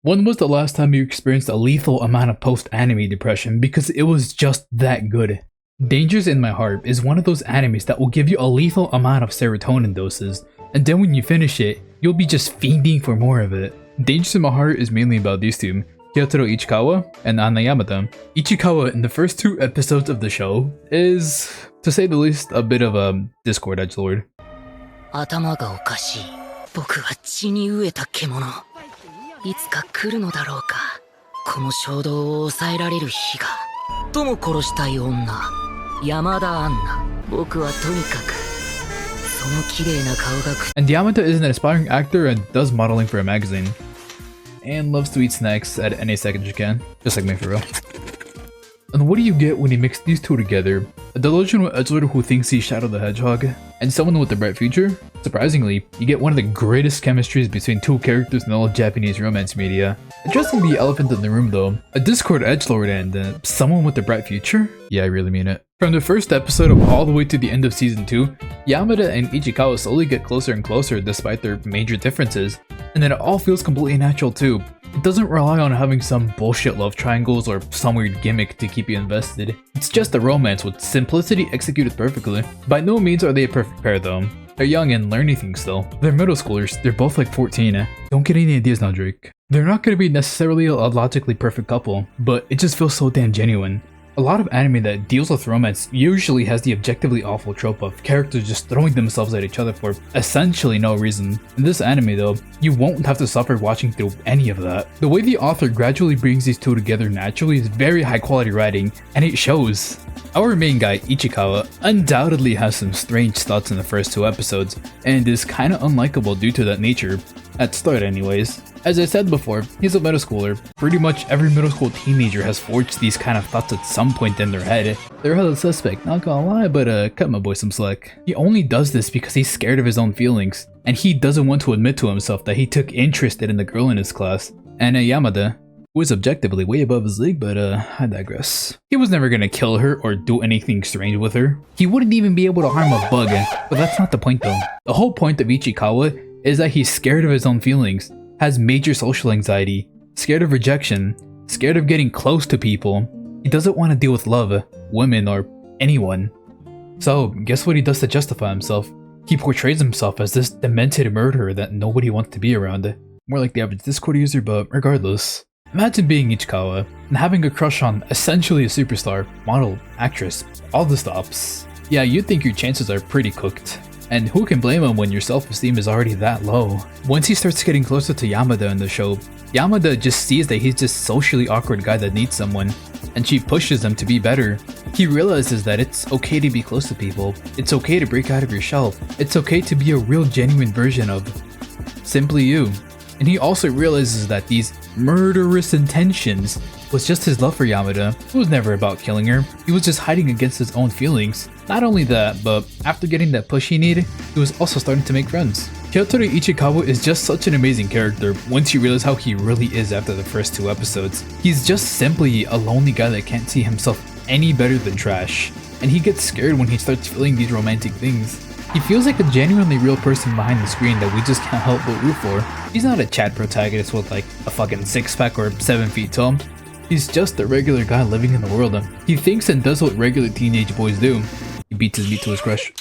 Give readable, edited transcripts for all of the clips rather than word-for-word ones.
When was the last time you experienced a lethal amount of post-anime depression because it was just that good? Dangers in My Heart is one of those animes that will give you a lethal amount of serotonin doses, and then when you finish it, you'll be just fiending for more of it. Dangers in My Heart is mainly about these two, Kyotaro Ichikawa and Anna Yamada. Ichikawa in the first 2 episodes of the show is, to say the least, a bit of a Discord edgelord. 頭がおかしい。僕は血に飢えた獣。いつか来るのだろうか。この衝動を抑えられる日が。友殺したい女。山田杏奈。僕はとにかくその綺麗な顔が。And Yamada is an aspiring actor and does modeling for a magazine. And loves to eat snacks at any second she can. Just like me for real. And what do you get when you mix these two together? A delusional edgelord who thinks he's Shadow the Hedgehog, and someone with a bright future? Surprisingly, you get one of the greatest chemistries between 2 characters in all Japanese romance media. Addressing the elephant in the room though, a Discord edgelord and someone with a bright future? Yeah, I really mean it. From the first episode all the way to the end of season 2, Yamada and Ichikawa slowly get closer and closer despite their major differences, and then it all feels completely natural too. It doesn't rely on having some bullshit love triangles or some weird gimmick to keep you invested. It's just a romance with simplicity executed perfectly. By no means are they a perfect pair though. They're young and learning things still. They're middle schoolers, they're both like 14. Don't get any ideas now, Drake. They're not gonna be necessarily a logically perfect couple, but it just feels so damn genuine. A lot of anime that deals with romance usually has the objectively awful trope of characters just throwing themselves at each other for essentially no reason. In this anime though, you won't have to suffer watching through any of that. The way the author gradually brings these two together naturally is very high quality writing, and it shows. Our main guy, Ichikawa, undoubtedly has some strange thoughts in the first 2 episodes, and is kinda unlikable due to that nature. At start anyways. As I said before, he's a middle schooler. Pretty much every middle school teenager has forged these kind of thoughts at some point in their head. They're hella suspect, not gonna lie, but cut my boy some slack. He only does this because he's scared of his own feelings, and he doesn't want to admit to himself that he took interest in the girl in his class, Anna Yamada, who is objectively way above his league, but I digress. He was never gonna kill her or do anything strange with her. He wouldn't even be able to harm a bug, but that's not the point though. The whole point of Ichikawa is that he's scared of his own feelings, has major social anxiety, scared of rejection, scared of getting close to people. He doesn't want to deal with love, women, or anyone. So, guess what he does to justify himself? He portrays himself as this demented murderer that nobody wants to be around. More like the average Discord user, but regardless. Imagine being Ichikawa and having a crush on essentially a superstar, model, actress, all the stops. Yeah, you'd think your chances are pretty cooked. And who can blame him when your self-esteem is already that low? Once he starts getting closer to Yamada in the show, Yamada just sees that he's this socially awkward guy that needs someone, and she pushes him to be better. He realizes that it's okay to be close to people, it's okay to break out of your shell, it's okay to be a real genuine version of simply you. And he also realizes that these murderous intentions was just his love for Yamada. It was never about killing her, he was just hiding against his own feelings. Not only that, but after getting that push he needed, he was also starting to make friends. Kyotaro Ichikawa is just such an amazing character once you realize how he really is after the first 2 episodes. He's just simply a lonely guy that can't see himself any better than trash, and he gets scared when he starts feeling these romantic things. He feels like a genuinely real person behind the screen that we just can't help but root for. He's not a chat protagonist with like a fucking 6-pack or 7 feet tall. He's just a regular guy living in the world. He thinks and does what regular teenage boys do. He beats his meat to his crush.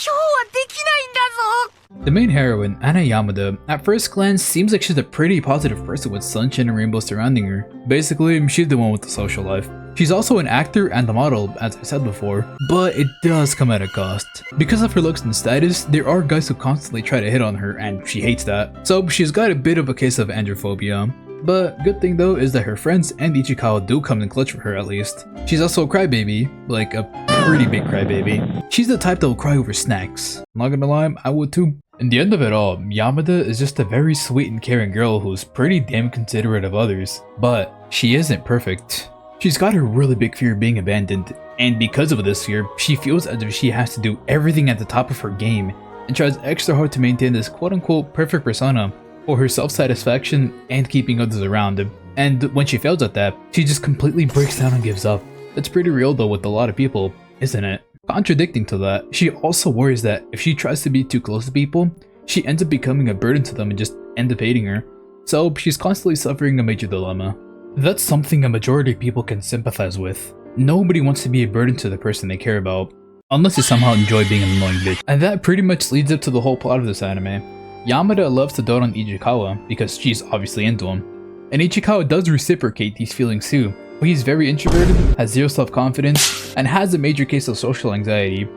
The main heroine, Anna Yamada, at first glance seems like she's a pretty positive person with sunshine and rainbows surrounding her. Basically, she's the one with the social life. She's also an actor and a model, as I said before, but it does come at a cost. Because of her looks and status, there are guys who constantly try to hit on her, and she hates that. So she's got a bit of a case of androphobia. But good thing though is that her friends and Ichikawa do come in clutch for her at least. She's also a crybaby, like a pretty big crybaby. She's the type that will cry over snacks. Not gonna lie, I would too. In the end of it all, Yamada is just a very sweet and caring girl who's pretty damn considerate of others. But she isn't perfect. She's got a really big fear of being abandoned, and because of this fear, she feels as if she has to do everything at the top of her game, and tries extra hard to maintain this quote-unquote perfect persona for her self-satisfaction and keeping others around. And when she fails at that, she just completely breaks down and gives up. That's pretty real though with a lot of people, isn't it? Contradicting to that, she also worries that if she tries to be too close to people, she ends up becoming a burden to them and just end up hating her. so she's constantly suffering a major dilemma. That's something a majority of people can sympathize with. Nobody wants to be a burden to the person they care about, unless you somehow enjoy being an annoying bitch. And that pretty much leads up to the whole plot of this anime. Yamada loves to dote on Ichikawa because she's obviously into him. And Ichikawa does reciprocate these feelings too, but he's very introverted, has zero self-confidence, and has a major case of social anxiety.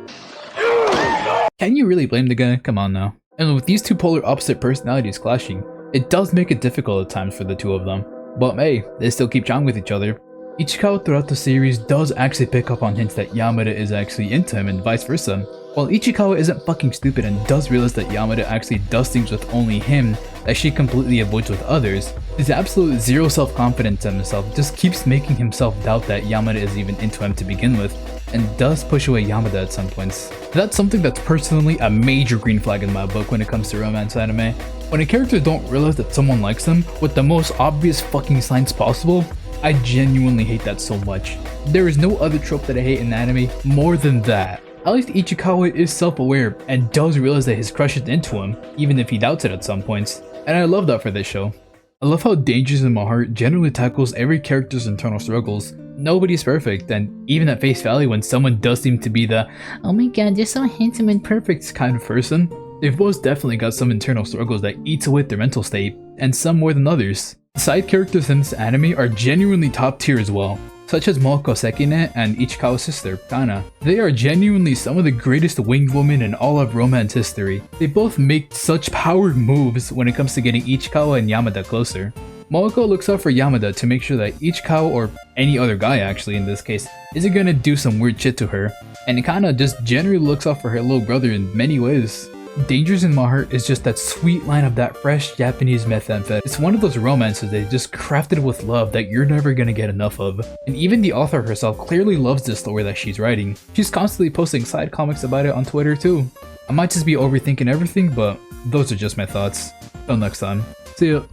Can you really blame the guy? Come on now. And with these two polar opposite personalities clashing, it does make it difficult at times for the two of them. But hey, they still keep chatting with each other. Ichikawa throughout the series does actually pick up on hints that Yamada is actually into him and vice versa. While Ichikawa isn't fucking stupid and does realize that Yamada actually does things with only him that she completely avoids with others, his absolute zero self-confidence in himself just keeps making himself doubt that Yamada is even into him to begin with, and does push away Yamada at some points. That's something that's personally a major green flag in my book when it comes to romance anime. When a character don't realize that someone likes them with the most obvious fucking signs possible, I genuinely hate that so much. There is no other trope that I hate in anime more than that. At least Ichikawa is self-aware and does realize that his crush is into him, even if he doubts it at some points. And I love that for this show. I love how Dangerous in My Heart generally tackles every character's internal struggles. Nobody's perfect, and even at face value when someone does seem to be the "oh my god, you're so handsome and perfect" kind of person, they've most definitely got some internal struggles that eats away at their mental state, and some more than others. The side characters in this anime are genuinely top tier as well, such as Moko Sekine and Ichikawa's sister, Kana. They are genuinely some of the greatest winged women in all of romance history. They both make such powered moves when it comes to getting Ichikawa and Yamada closer. Moko looks out for Yamada to make sure that Ichikawa, or any other guy actually in this case, isn't gonna do some weird shit to her, and Kana just generally looks out for her little brother in many ways. Dangerous in My Heart is just that sweet line of that fresh Japanese methamphetamine. It's one of those romances they just crafted with love that you're never gonna get enough of. And even the author herself clearly loves this story that she's writing. She's constantly posting side comics about it on Twitter too. I might just be overthinking everything, but those are just my thoughts. Till next time. See ya.